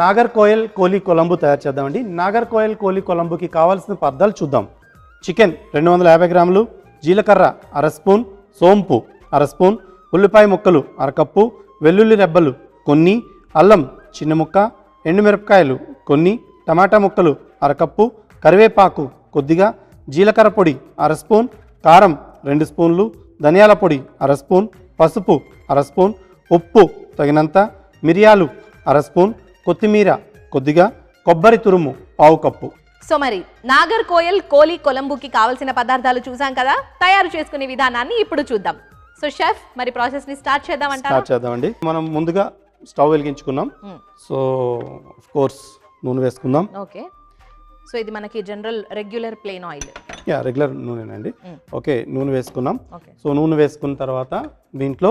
Nagercoil coli కొలంబు తయారు చేద్దామండి. Nagercoil coli కొలంబుకి కావాల్సిన పదార్థాలు చూద్దాం. చికెన్ 250 గ్రాములు, జీలకర్ర అర స్పూన్, సోంపు అర స్పూన్, ఉల్లిపాయ ముక్కలు అరకప్పు, వెల్లుల్లి రెబ్బలు కొన్ని, అల్లం చిన్న ముక్క, ఎండుమిరపకాయలు కొన్ని, టమాటా ముక్కలు అరకప్పు, కరివేపాకు కొద్దిగా, జీలకర్ర పొడి అర స్పూన్, కారం 2 స్పూన్లు, ధనియాల పొడి అర స్పూన్, పసుపు అర స్పూన్, ఉప్పు తగినంత, మిరియాలు అర స్పూన్, కొత్తిమీర కొద్దిగా, కొబ్బరి తురుము పావు కప్పు. సో మరి నాగర్కోయల్ కోలి కొలంబుకి కావాల్సిన పదార్థాలు చూసాం కదా, తయారు చేసుకునే విధానాన్ని ఇప్పుడు చూద్దాం. సో షెఫ్, మరి ప్రాసెస్ ని స్టార్ట్ చేద్దామండి. మనం ముందుగా స్టవ్ వెలిగించుకున్నాం. సో ఆఫ్ కోర్స్ నూనె వేసుకుందాం. ఓకే. సో ఇది మనకి general regular plain oil. Regular నూనెనండి. ఓకే, నూనె వేసుకున్నాం. సో నూనె వేసుకున్న తర్వాత దీంట్లో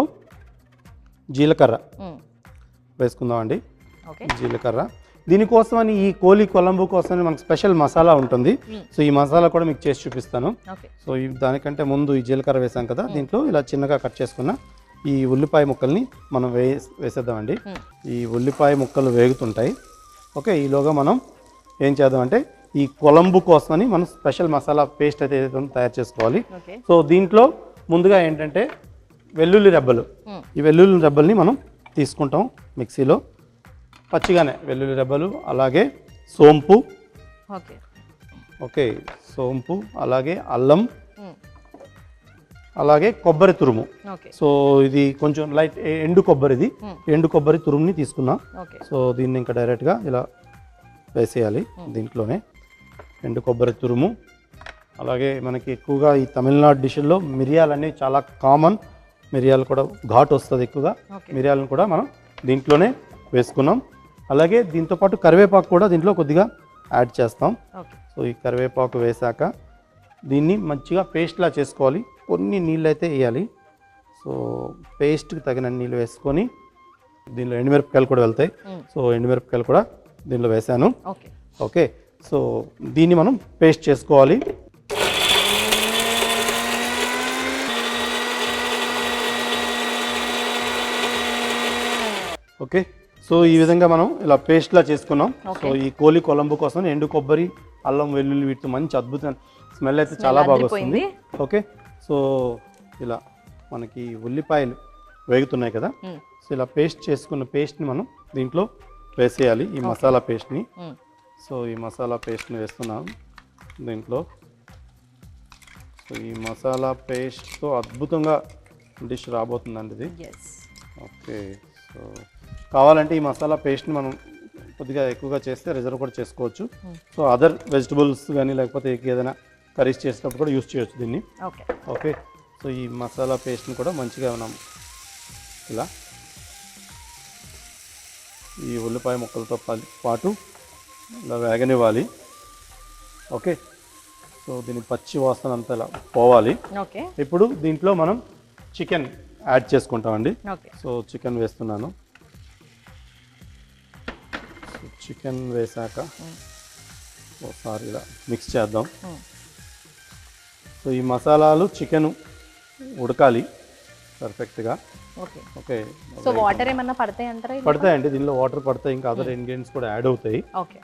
జీలకర్ర వేసుకుందాం అండి. జీలకర్ర దీనికోసమని, ఈ కోలి కొలంబు కోసమని మనకు స్పెషల్ మసాలా ఉంటుంది. సో ఈ మసాలా కూడా మీకు చేసి చూపిస్తాను. సో దానికంటే ముందు ఈ జీలకర్ర వేసాం కదా, దీంట్లో ఇలా చిన్నగా కట్ చేసుకున్న ఈ ఉల్లిపాయ ముక్కల్ని మనం వేసేద్దామండి. ఈ ఉల్లిపాయ ముక్కలు వేగుతుంటాయి. ఓకే, ఈలోగా మనం ఏం చేద్దామంటే ఈ కొలంబు కోసమని మనం స్పెషల్ మసాలా పేస్ట్ అయితే తయారు చేసుకోవాలి. సో దీంట్లో ముందుగా ఏంటంటే వెల్లుల్లి రెబ్బలు, ఈ వెల్లుల్లి రెబ్బల్ని మనం తీసుకుంటాం మిక్సీలో పచ్చిగానే. వెల్లుల్లి రెబ్బలు, అలాగే సోంపు, ఓకే సోంపు, అలాగే అల్లం, అలాగే కొబ్బరి తురుము. సో ఇది కొంచెం లైట్ ఎండు కొబ్బరిది, ఎండు కొబ్బరి తురుముని తీసుకున్నాం. సో దీన్ని ఇంకా డైరెక్ట్గా ఇలా వేసేయాలి దీంట్లోనే. ఎండు కొబ్బరి తురుము, అలాగే మనకి ఎక్కువగా ఈ తమిళనాడు డిష్ల్లో మిరియాలు అనేవి చాలా కామన్. మిరియాలు కూడా ఘాటు వస్తుంది ఎక్కువగా. మిరియాలను కూడా మనం దీంట్లోనే వేసుకున్నాం. అలాగే దీంతోపాటు కరివేపాకు కూడా దీంట్లో కొద్దిగా యాడ్ చేస్తాం. సో ఈ కరివేపాకు వేసాక దీన్ని మంచిగా పేస్ట్లా చేసుకోవాలి. కొన్ని నీళ్ళు అయితే వేయాలి. సో పేస్ట్కి తగిన నీళ్ళు వేసుకొని దీనిలో ఎండుమిరపకాయలు కూడా వెళ్తాయి. సో ఎండుమిరపకాయలు కూడా దీనిలో వేసాను. ఓకే, సో దీన్ని మనం పేస్ట్ చేసుకోవాలి. ఓకే, సో ఈ విధంగా మనం ఇలా పేస్ట్లా చేసుకున్నాం. సో ఈ కోలి కొలంబు కోసం ఎండు కొబ్బరి, అల్లం, వెల్లుల్లి వీటితో మంచి అద్భుతమైన స్మెల్ అయితే చాలా బాగా వస్తుంది. ఓకే, సో ఇలా మనకి ఉల్లిపాయలు వేగుతున్నాయి కదా. సో ఇలా పేస్ట్ చేసుకున్న పేస్ట్ని మనం దీంట్లో వేసేయాలి, ఈ మసాలా పేస్ట్ని. సో ఈ మసాలా పేస్ట్ని వేస్తున్నాం దీంట్లో. సో ఈ మసాలా పేస్ట్తో అద్భుతంగా డిష్ రాబోతుందండి ఇది. ఓకే, సో కావాలంటే ఈ మసాలా పేస్ట్ని మనం కొద్దిగా ఎక్కువగా చేస్తే రిజర్వ్ కూడా చేసుకోవచ్చు. సో అదర్ వెజిటబుల్స్ కానీ లేకపోతే ఏదైనా కర్రీస్ చేసేటప్పుడు కూడా యూస్ చేయొచ్చు దీన్ని. ఓకే, సో ఈ మసాలా పేస్ట్ని కూడా మంచిగా మనం ఇలా ఈ ఉల్లిపాయ ముక్కలతో పాటు ఇలా వేగనివ్వాలి. ఓకే, సో దీని పచ్చి వాసన అంతా ఇలా పోవాలి. ఇప్పుడు దీంట్లో మనం చికెన్ యాడ్ చేసుకుంటామండి. సో చికెన్ వేస్తున్నాను. చికెన్ వేసాక ఒకసారి ఇలా మిక్స్ చేద్దాం. సో ఈ మసాలాలు చికెన్ ఉడకాలి పర్ఫెక్ట్గా. ఓకే, సో వాటర్ ఏమన్నా పడతాయి అంటారా? పడతాయండి, దీనిలో వాటర్ పడతాయి, ఇంకా అదర్ ఇంగ్రీడియంట్స్ కూడా యాడ్ అవుతాయి.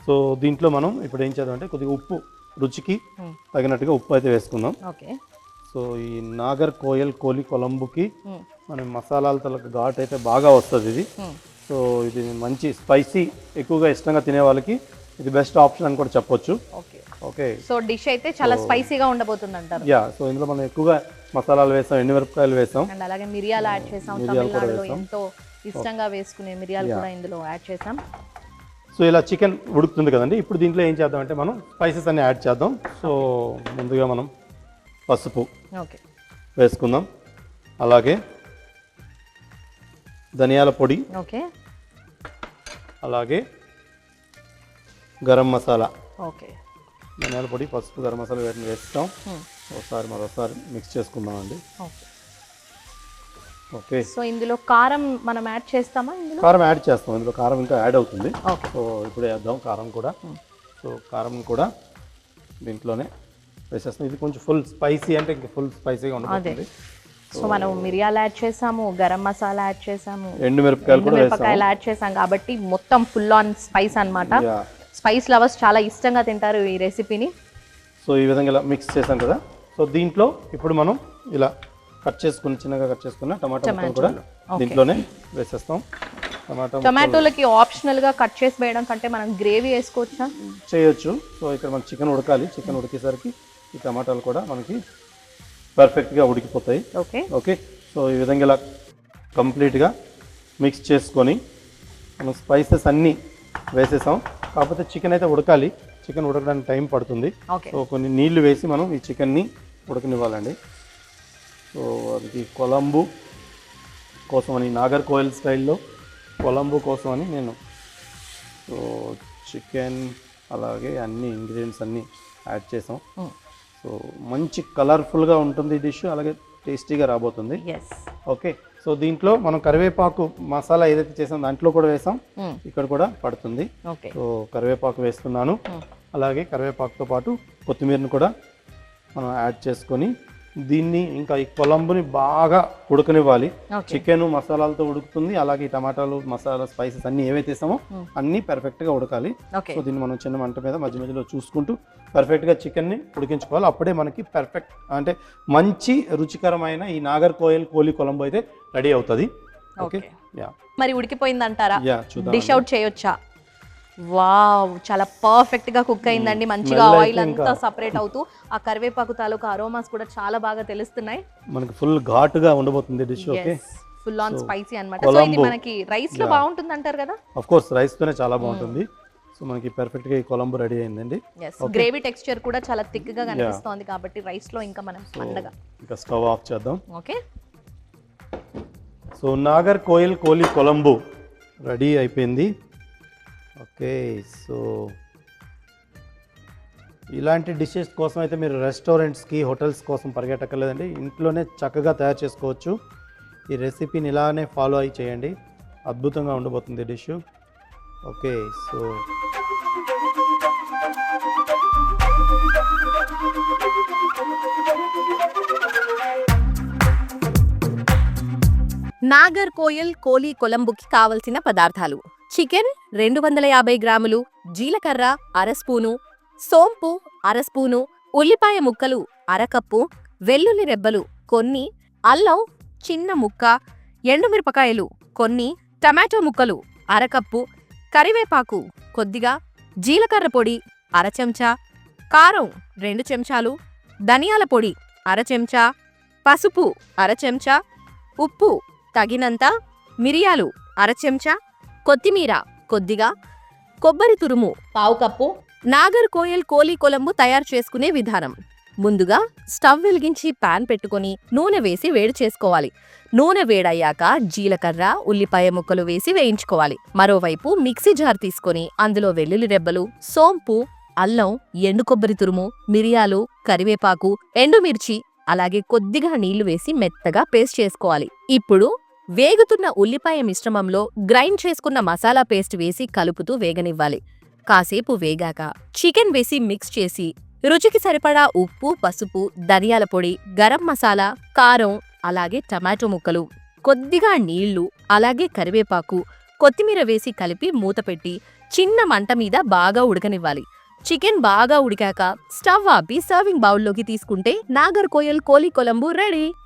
సో దీంట్లో మనం ఇప్పుడు ఏం చేద్దాం అంటే కొద్దిగా ఉప్పు, రుచికి తగినట్టుగా ఉప్పు అయితే వేసుకుందాం. సో ఈ నాగర్కోయల్ కోలి కొలంబుకి మనం మసాలాల తలకు ఘాట్ అయితే బాగా వస్తుంది ఇది. సో ఇది మంచి స్పైసీ ఎక్కువగా ఇష్టంగా తినే వాళ్ళకి ఇది బెస్ట్ ఆప్షన్ అని కూడా చెప్పొచ్చు. ఓకే, సో డిష్ అయితే చాలా స్పైసీగా ఉండబోతుంది అంటారు. సో ఇందులో మనం ఎక్కువగా మసాలాలు వేసాం, ఎండుమిరపకాయలు వేసాం, అండ్ అలాగే మిరియాలు యాడ్ చేసాం. తమిళనాడులో ఎంతో ఇష్టంగా వేసుకునే మిరియాలు కూడా ఇందులో యాడ్ చేసాం. సో ఇలా చికెన్ ఉడుకుతుంది కదండి. ఇప్పుడు దీంట్లో ఏం చేద్దాం అంటే మనం స్పైసెస్ అన్ని యాడ్ చేద్దాం. సో ముందుగా మనం పసుపు వేసుకుందాం, అలాగే ధనియాల పొడి, అలాగే గరం మసాలా. ధనియాల పొడి, పసుపు, గరం మసాలా వీటిని వేస్తాం. మరోసారి మిక్స్ చేసుకుందాం అండి. ఓకే, సో ఇందులో కారం మనం యాడ్ చేస్తామా? కారం యాడ్ చేస్తాం, ఇందులో కారం ఇంకా యాడ్ అవుతుంది. సో ఇప్పుడు వేద్దాం కారం కూడా. సో కారం కూడా దీంట్లోనే వేసేస్తాం. ఇది కొంచెం ఫుల్ స్పైసీ, అంటే ఇంకా ఫుల్ స్పైసీగా ఉంటుంది. సో మనం మిరియాలు యాడ్ చేసాము, గరం మసాలా యాడ్ చేసాము, ఎండుమిరపకాయలు కూడా వేసాము. మిరపకాయలు యాడ్ చేసాం కాబట్టి మొత్తం ఫుల్ ఆన్ స్పైస్ అన్నమాట. స్పైస్ లవర్స్ చాలా ఇష్టంగా తింటారు ఈ రెసిపీని. సో ఈ విధంగా ఇలా మిక్స్ చేసాం కదా. సో దీంట్లో ఇప్పుడు మనం ఇలా చిన్నగా కట్ చేసుకున్న టమాటా ముక్కలు కూడా దీంట్లోనే వేసేస్తాం. టమాటోలకి ఆప్షనల్ గా కట్ చేసి వేయడం కంటే మనం గ్రేవీ వేసుకోవచ్చా? చేయొచ్చు. సో ఇక్కడ మనకి చికెన్ ఉడకాలి. చికెన్ ఉడికేసరికి ఈ టమాటాలు కూడా మనకి పర్ఫెక్ట్గా ఉడికిపోతాయి. ఓకే. సో ఈ విధంగా ఇలా కంప్లీట్గా మిక్స్ చేసుకొని మనం స్పైసెస్ అన్నీ వేసేసాం. కాకపోతే చికెన్ అయితే ఉడకాలి. చికెన్ ఉడకడానికి టైం పడుతుంది. సో కొన్ని నీళ్లు వేసి మనం ఈ చికెన్ని ఉడకనివ్వాలండి. సో అది కొలంబు కోసమని, నాగర్ కోయల్ స్టైల్లో కొలంబు కోసమని నేను సో చికెన్ అలాగే అన్ని ఇంగ్రీడియంట్స్ అన్నీ యాడ్ చేసాం. సో మంచి కలర్ఫుల్గా ఉంటుంది డిష్, అలాగే టేస్టీగా రాబోతుంది. ఓకే. సో దీంట్లో మనం కరివేపాకు మసాలా ఏదైతే చేసాం దాంట్లో కూడా వేసాం, ఇక్కడ కూడా పడుతుంది. సో కరివేపాకు వేస్తున్నాను. అలాగే కరివేపాకుతో పాటు కొత్తిమీరని కూడా మనం యాడ్ చేసుకొని దీన్ని ఇంకా ఈ కొలంబుని బాగా ఉడకనివ్వాలి. చికెన్ మసాలాలతో ఉడుకుతుంది, అలాగే టమాటాలు మసాలా స్పైసెస్ అన్ని ఏవైతే వేసామో అన్ని పర్ఫెక్ట్గా ఉడకాలి. సో దీన్ని మనం చిన్న మంట మీద మధ్య మధ్యలో చూసుకుంటూ పర్ఫెక్ట్గా చికెన్ని ఉడికించుకోవాలి. అప్పుడే మనకి పర్ఫెక్ట్ అంటే మంచి రుచికరమైన ఈ నాగర్ కోయల్ కోలి కొలంబు అయితే రెడీ అవుతుంది. ఓకే. మరి ఉడికిపోయిందంటారా? డిష్ అవుట్ చేయొచ్చా? వావ్, చాలా పర్ఫెక్ట్ గా కుక్ అయిందండి. మంచిగా ఆయిల్ అంతా సపరేట్ అవుతూ ఆ కరివేపాకు తాలూకు అరోమాస్ కూడా చాలా బాగా తెలుస్తున్నాయి. మనకి ఫుల్ ఘాటుగా ఉండబోతుంది dish. Okay. Full on spicy అన్నమాట. సో ఇది మనకి రైస్ లో బాగుంటుంది అంటారు కదా? ఆఫ్ కోర్స్ రైస్ తోనే చాలా బాగుంటుంది. సో మనకి పర్ఫెక్ట్ గా ఈ కొలంబు రెడీ అయిందండి. గ్రేవీ టెక్స్చర్ కూడా చాలా థిక్ గా కనిపిస్తోంది కాబట్టి రైస్ లో ఇంకా మనం పండగ. ఇంకా స్టవ్ ఆఫ్ చేద్దాం. Okay. So Nagercoil koli kolambu ready అయిపోయింది. ఓకే. సో ఇలాంటి డిషెస్ కోసం అయితే మీరు రెస్టారెంట్స్కి, హోటల్స్ కోసం పరిగెట్టక్కర్లేదండి. ఇంట్లోనే చక్కగా తయారు చేసుకోవచ్చు. ఈ రెసిపీని ఇలానే ఫాలో అయ్యి చేయండి, అద్భుతంగా ఉండబోతుంది dish. Okay. So Nagercoil koli కొలంబుకి కావలసిన పదార్థాలు: చికెన్ 250 గ్రాములు, జీలకర్ర అర స్పూను, సోంపు అర స్పూను, ఉల్లిపాయ ముక్కలు అరకప్పు, వెల్లుల్లి రెబ్బలు కొన్ని, అల్లం చిన్న ముక్క, ఎండుమిరపకాయలు కొన్ని, టమాటో ముక్కలు అరకప్పు, కరివేపాకు కొద్దిగా, జీలకర్ర పొడి అర చెంచా, కారం 2 చెంచాలు, ధనియాల పొడి అర చెంచా, పసుపు అర చెంచా, ఉప్పు తగినంత, మిరియాలు అర చెంచా, కొత్తిమీర కొద్దిగా, కొబ్బరి తురుము పావు కప్పు. నాగర్ కోయల్ కోలి కొలంబు తయారు చేసుకునే విధానం: ముందుగా స్టవ్ వెలిగించి పాన్ పెట్టుకుని నూనె వేసి వేడి చేసుకోవాలి. నూనె వేడయ్యాక జీలకర్ర, ఉల్లిపాయ ముక్కలు వేసి వేయించుకోవాలి. మరోవైపు మిక్సీ జార్ తీసుకొని అందులో వెల్లుల్లి రెబ్బలు, సోంపు, అల్లం, ఎండు కొబ్బరి తురుము, మిరియాలు, కరివేపాకు, ఎండుమిర్చి అలాగే కొద్దిగా నీళ్లు వేసి మెత్తగా పేస్ట్ చేసుకోవాలి. ఇప్పుడు వేగుతున్న ఉల్లిపాయ మిశ్రమంలో గ్రైండ్ చేసుకున్న మసాలా పేస్ట్ వేసి కలుపుతూ వేగనివ్వాలి. కాసేపు వేగాక చికెన్ వేసి మిక్స్ చేసి రుచికి సరిపడా ఉప్పు, పసుపు, ధనియాల పొడి, గరం మసాలా, కారం అలాగే టమాటో ముక్కలు, కొద్దిగా నీళ్లు అలాగే కరివేపాకు, కొత్తిమీర వేసి కలిపి మూతపెట్టి చిన్న మంట మీద బాగా ఉడకనివ్వాలి. చికెన్ బాగా ఉడికాక స్టవ్ ఆపి సర్వింగ్ బౌల్లోకి తీసుకుంటే నాగర్ కోయల్ కోలి కొలంబు రెడీ.